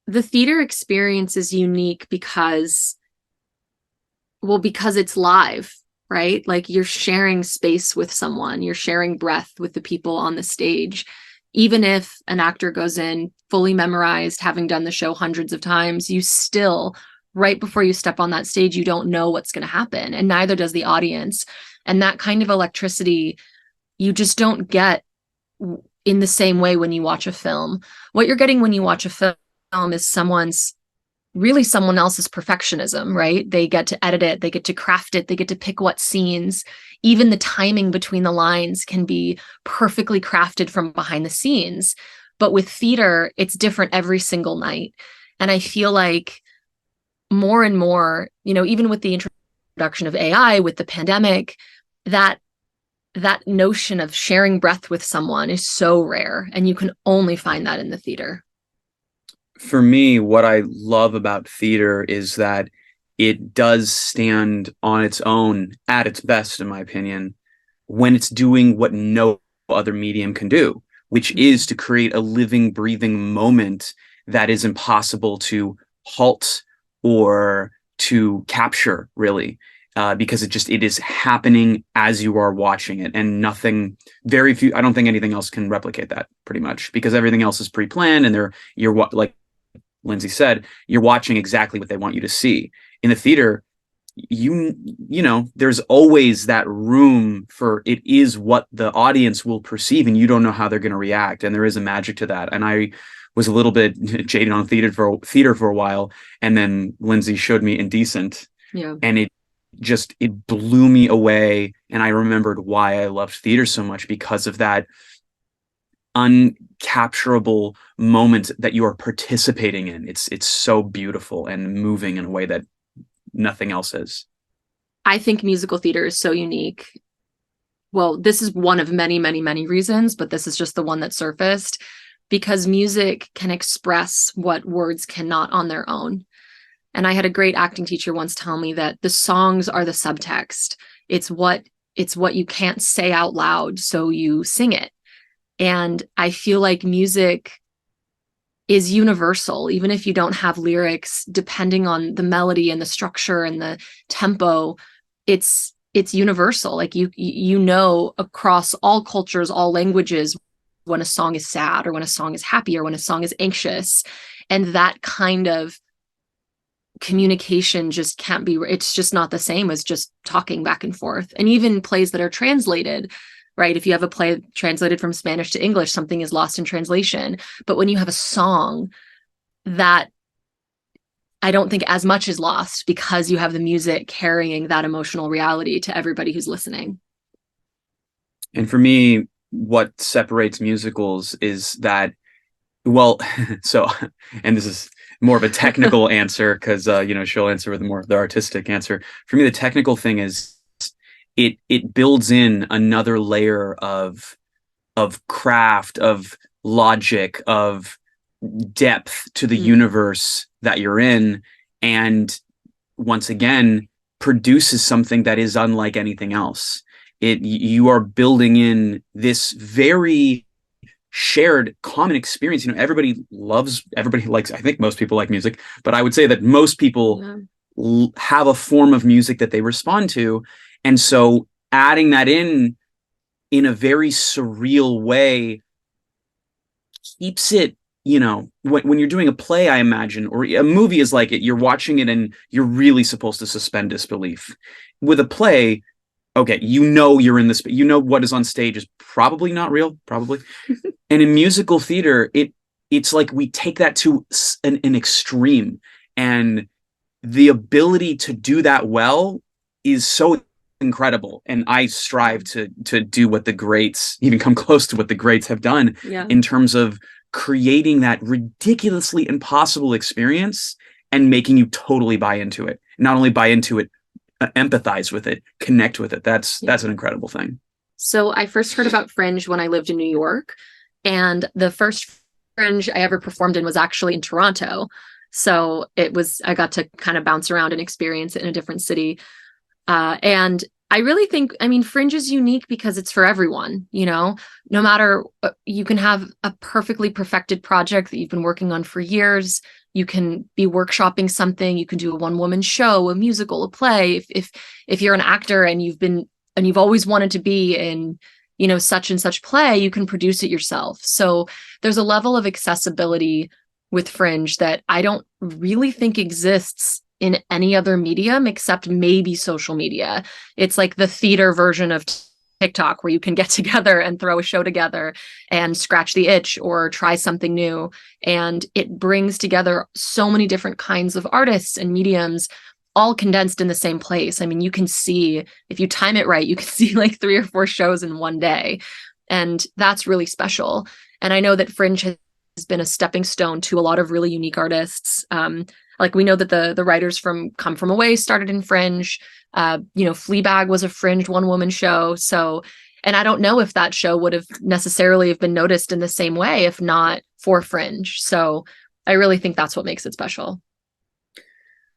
the theater experience is unique because it's live, right? Like you're sharing space with someone, you're sharing breath with the people on the stage. Even if an actor goes in fully memorized, having done the show hundreds of times, you still, right before you step on that stage, you don't know what's going to happen. And neither does the audience. And that kind of electricity, you just don't get in the same way when you watch a film. What you're getting when you watch a film is someone else's perfectionism, right? They get to edit it, they get to craft it, they get to pick what scenes. Even the timing between the lines can be perfectly crafted from behind the scenes. But with theater, it's different every single night. And I feel like more and more, even with the introduction of AI, with the pandemic, that notion of sharing breath with someone is so rare. And you can only find that in the theater. For me, what I love about theater is that it does stand on its own at its best, in my opinion, when it's doing what no other medium can do, which is to create a living, breathing moment that is impossible to halt or to capture, really, because it is happening as you are watching it, and I don't think anything else can replicate that, pretty much, because everything else is pre-planned, and you're like Lindsay said, you're watching exactly what they want you to see. In the theater, there's always that room for it is what the audience will perceive, and you don't know how they're going to react. And there is a magic to that. And I was a little bit jaded on theater for a while, and then Lindsay showed me Indecent, and it blew me away. And I remembered why I loved theater so much, because of that uncapturable moment that you are participating in. It's so beautiful and moving in a way that nothing else is. I think musical theater is so unique. Well, this is one of many, many, many reasons, but this is just the one that surfaced, because music can express what words cannot on their own. And I had a great acting teacher once tell me that the songs are the subtext. It's what you can't say out loud, so you sing it. And I feel like music is universal, even if you don't have lyrics, depending on the melody and the structure and the tempo, it's universal. Like across all cultures, all languages, when a song is sad or when a song is happy or when a song is anxious. And that kind of communication just can't be, it's just not the same as just talking back and forth. And even plays that are translated, right? If you have a play translated from Spanish to English, something is lost in translation. But when you have a song, that I don't think as much is lost, because you have the music carrying that emotional reality to everybody who's listening. And for me, what separates musicals is that, well, and this is more of a technical answer, because she'll answer with more of the artistic answer. For me, the technical thing is it builds in another layer of craft, of logic, of depth to the universe that you're in, and once again produces something that is unlike anything else. You are building in this very shared common experience. Everybody likes, I think most people like music, but I would say that most people have a form of music that they respond to. And so adding that in a very surreal way keeps it, when you're doing a play, I imagine, or a movie is like it, you're watching it and you're really supposed to suspend disbelief. With a play, okay, you're in this, what is on stage is probably not real, probably. And in musical theater, it's like we take that to an extreme, and the ability to do that well is so incredible. And I strive to do what the greats, even come close to what the greats have done in terms of creating that ridiculously impossible experience and making you totally buy into it. Not only buy into it, empathize with it, connect with it. That's an incredible thing. So I first heard about Fringe when I lived in New York, and the first Fringe I ever performed in was actually in Toronto. So I got to kind of bounce around and experience it in a different city. And I really think, I mean, Fringe is unique because it's for everyone, you know, no matter, you can have a perfectly perfected project that you've been working on for years. You can be workshopping something. You can do a one-woman show, a musical, a play. If you're an actor and you've always wanted to be in, you know, such and such play, you can produce it yourself. So there's a level of accessibility with Fringe that I don't really think exists in any other medium except maybe social media. It's like the theater version of TikTok, where you can get together and throw a show together and scratch the itch or try something new. And it brings together so many different kinds of artists and mediums, all condensed in the same place. I mean, you can see, if you time it right, you can see like 3 or 4 shows in one day. And that's really special. And I know that Fringe has been a stepping stone to a lot of really unique artists. Like we know that the writers from Come From Away started in Fringe. You know, Fleabag was a Fringe one-woman show. So, and I don't know if that show would have necessarily have been noticed in the same way if not for Fringe. So I really think that's what makes it special.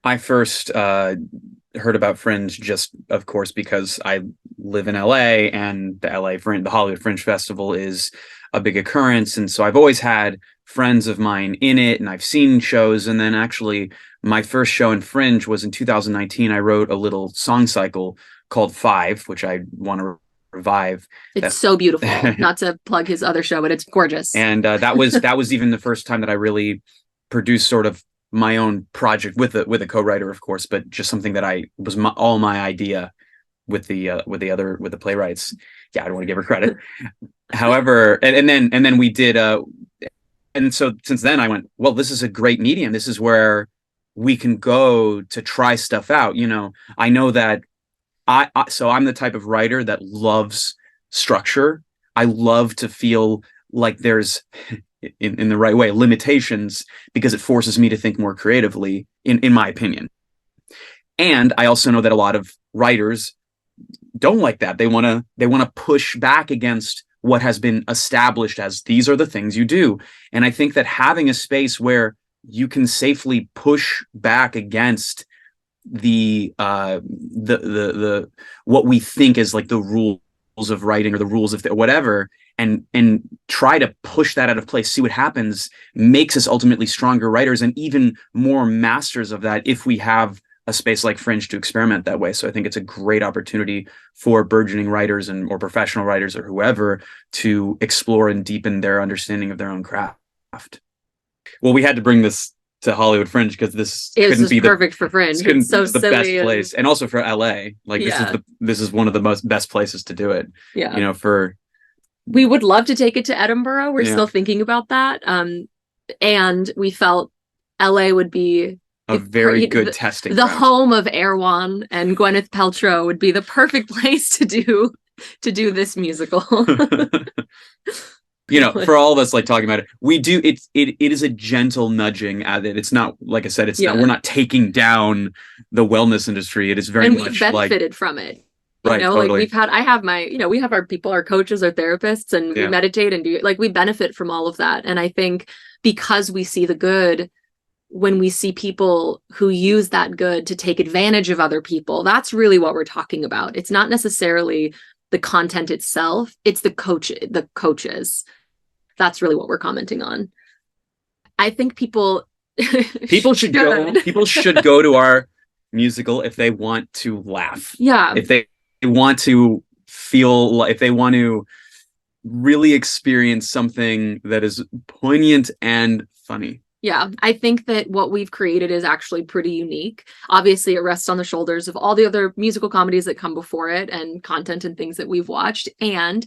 I first heard about Fringe just, of course, because I live in LA, and the Hollywood Fringe Festival is a big occurrence. And so I've always had friends of mine in it, and I've seen shows. And then actually my first show in Fringe was in 2019. I wrote a little song cycle called 5, which I want to revive. It's so beautiful. Not to plug his other show, but it's gorgeous. And that was even the first time that I really produced sort of my own project with a co-writer, of course, but just something that I was all my idea with the Playwrights. Yeah, I don't want to give her credit. However, and then we did and so since then I went, well, this is a great medium. This is where we can go to try stuff out. You know, I know that so I'm the type of writer that loves structure. I love to feel like there's in the right way limitations, because it forces me to think more creatively, in my opinion. And I also know that a lot of writers don't like that. They want to push back against what has been established as these are the things you do. And I think that having a space where you can safely push back against the what we think is like the rules of writing or the rules of whatever, and try to push that out of place, see what happens, makes us ultimately stronger writers and even more masters of that if we have a space like Fringe to experiment that way. So I think it's a great opportunity for burgeoning writers or professional writers or whoever to explore and deepen their understanding of their own craft. Well, we had to bring this to Hollywood Fringe because this couldn't be perfect for Fringe. It's so the best place, and also for LA. Like this is one of the best places to do it. Yeah, you know, we would love to take it to Edinburgh. We're still thinking about that. And we felt LA would be a very good testing. The home of Erwan and Gwyneth Paltrow would be the perfect place to do this musical. You know, for all of us like talking about it, we do it is a gentle nudging at it. It's not, like I said, we're not taking down the wellness industry. It is very much we've benefited from it. Right, you know, totally. like I have my, you know, we have our people, our coaches, our therapists, and we meditate and we benefit from all of that. And I think because we see the good, when we see people who use that good to take advantage of other people, that's really what we're talking about. It's not necessarily the content itself. It's the coaches. That's really what we're commenting on. I think people should go to our musical if they want to laugh. Yeah. If they want to feel, if they want to really experience something that is poignant and funny. Yeah, I think that what we've created is actually pretty unique. Obviously, it rests on the shoulders of all the other musical comedies that come before it and content and things that we've watched. And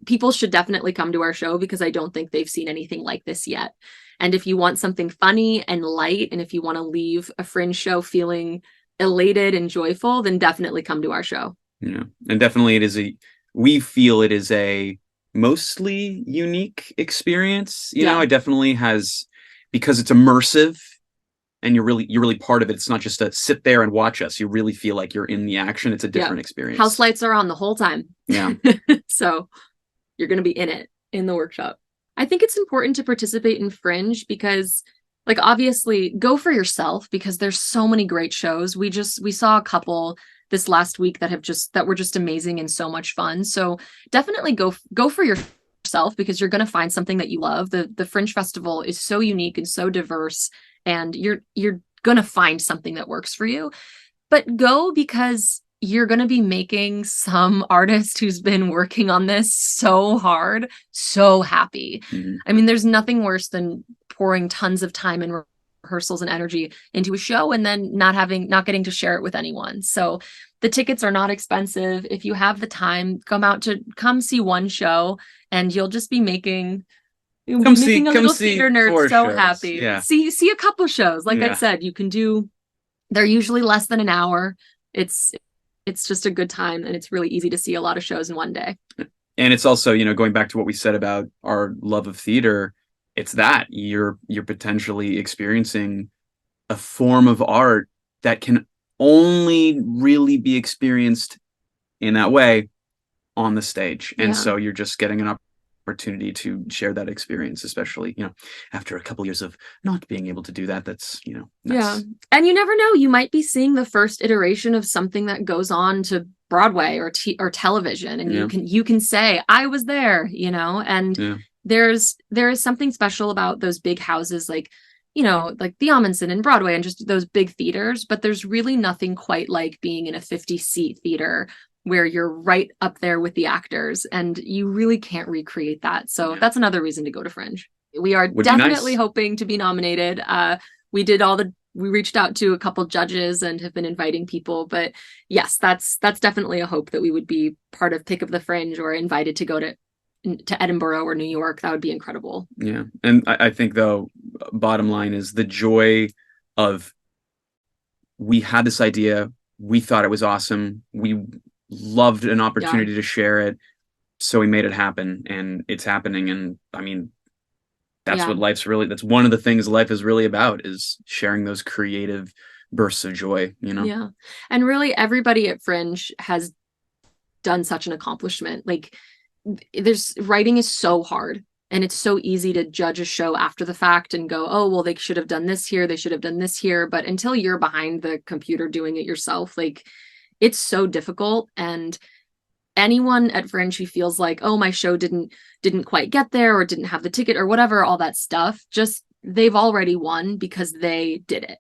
people should definitely come to our show because I don't think they've seen anything like this yet. And if you want something funny and light, and if you want to leave a Fringe show feeling elated and joyful, then definitely come to our show. Yeah, and definitely we feel it is a mostly unique experience. You know, it definitely has, because it's immersive and you're really part of it. It's not just to sit there and watch us. You really feel like you're in the action. It's a different experience. House lights are on the whole time. Yeah. So you're going to be in the workshop. I think it's important to participate in Fringe because, like, obviously go for yourself because there's so many great shows. We saw a couple this last week that were just amazing and so much fun. So definitely go for yourself, because you're going to find something that you love. The Fringe Festival is so unique and so diverse, and you're going to find something that works for you. But go because you're going to be making some artist who's been working on this so hard so happy. Mm-hmm. I mean, there's nothing worse than pouring tons of time and rehearsals and energy into a show and then not getting to share it with anyone. So the tickets are not expensive. If you have the time, come see one show, and you'll just be making a little theater nerd so happy. Yeah. See a couple shows. Like I said, they're usually less than an hour. It's just a good time, and it's really easy to see a lot of shows in one day. And it's also, going back to what we said about our love of theater, it's that you're potentially experiencing a form of art that can only really be experienced in that way on the stage. And so you're just getting an opportunity to share that experience, especially, after a couple years of not being able to do that. That's, And you never know, you might be seeing the first iteration of something that goes on to Broadway or television, and you can say, I was there, and there is something special about those big houses, like the Amundsen and Broadway and just those big theaters, but there's really nothing quite like being in a 50-seat theater where you're right up there with the actors, and you really can't recreate that. So that's another reason to go to Fringe. We are definitely hoping to be nominated. We reached out to a couple judges and have been inviting people, but yes, that's definitely a hope that we would be part of Pick of the Fringe or invited to go to Edinburgh or New York. That would be incredible. Yeah. And I think, though, bottom line is the joy of, we had this idea, we thought it was awesome, we loved an opportunity to share it, so we made it happen, and it's happening. And I mean, that's what that's one of the things life is really about, is sharing those creative bursts of joy, Yeah. And really everybody at Fringe has done such an accomplishment. Like, writing is so hard, and it's so easy to judge a show after the fact and go, oh, well, they should have done this here, they should have done this here. But until you're behind the computer doing it yourself, like, it's so difficult. And anyone at Fringe who feels like, oh, my show didn't quite get there, or didn't have the ticket, or whatever, all that stuff, just, they've already won because they did it.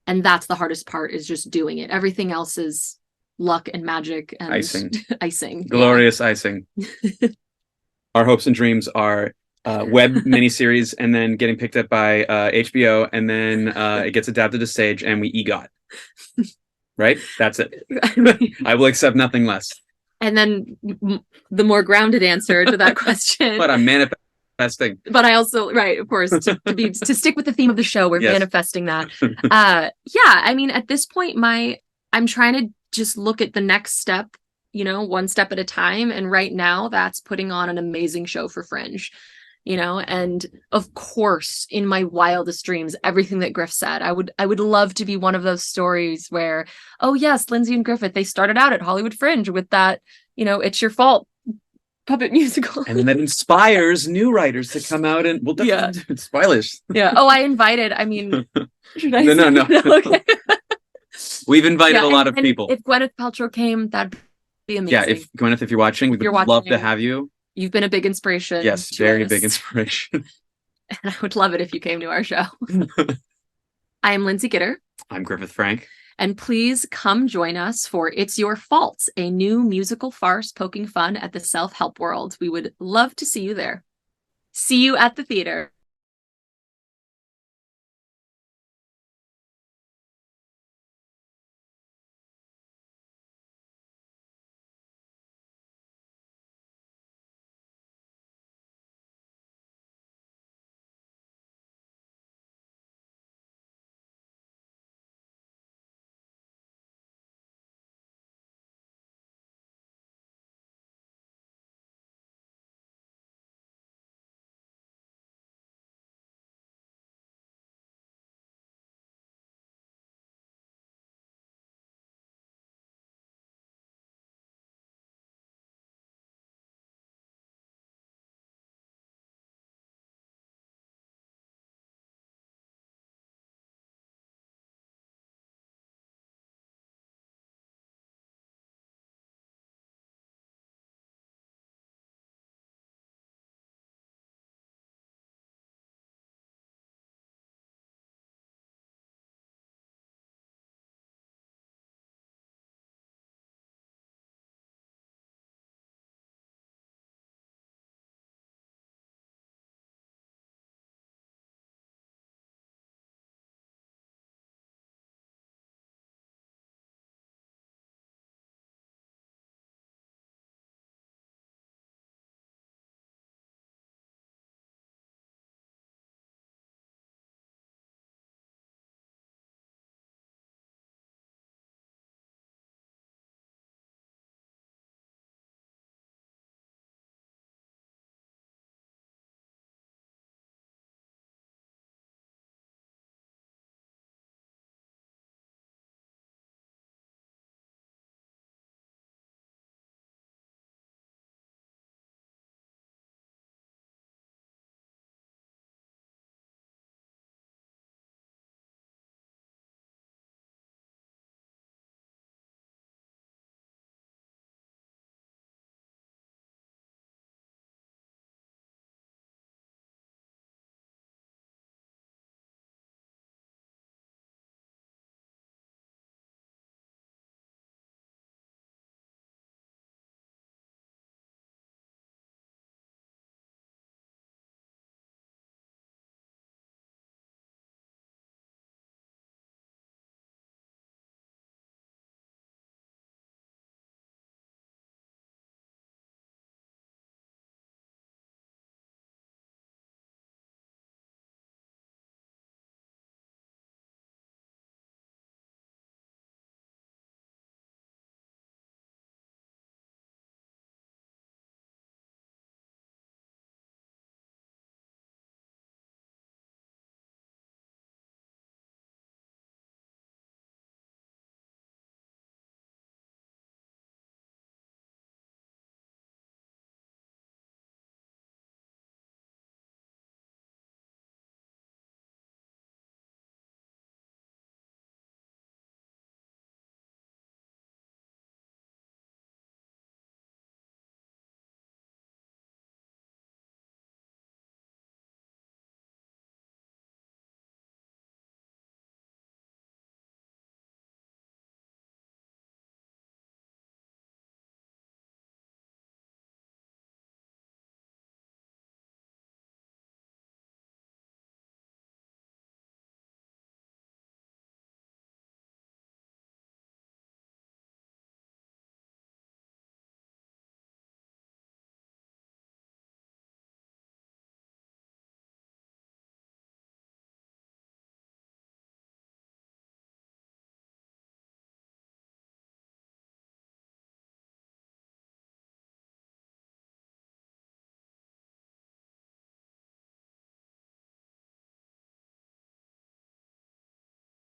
And that's the hardest part, is just doing it. Everything else is luck and magic and icing. Glorious icing. Our hopes and dreams are web miniseries, and then getting picked up by HBO, and then it gets adapted to stage, and we EGOT. Right? That's it. I will accept nothing less. And then the more grounded answer to that question. But I'm manifesting. But I also, right, of course, to stick with the theme of the show, we're manifesting that. I mean, at this point, I'm trying to just look at the next step, one step at a time. And right now, that's putting on an amazing show for Fringe. And of course, in my wildest dreams, everything that Griff said, I would love to be one of those stories where, oh yes, Lindsay and Griffith, they started out at Hollywood Fringe with that, It's Your Fault puppet musical. And that inspires new writers to come out, and we'll definitely do spoilers. Yeah. Oh, I invited, I mean, should I No. Okay. We've invited a lot of people. If Gwyneth Paltrow came, that'd be amazing. Yeah, if Gwyneth, if you're watching, we would love to have you. You've been a big inspiration. Yes, very big inspiration. And I would love it if you came to our show. I am Lindsay Gitter. I'm Griffith Frank. And please come join us for It's Your Fault, a new musical farce poking fun at the self-help world. We would love to see you there. See you at the theater.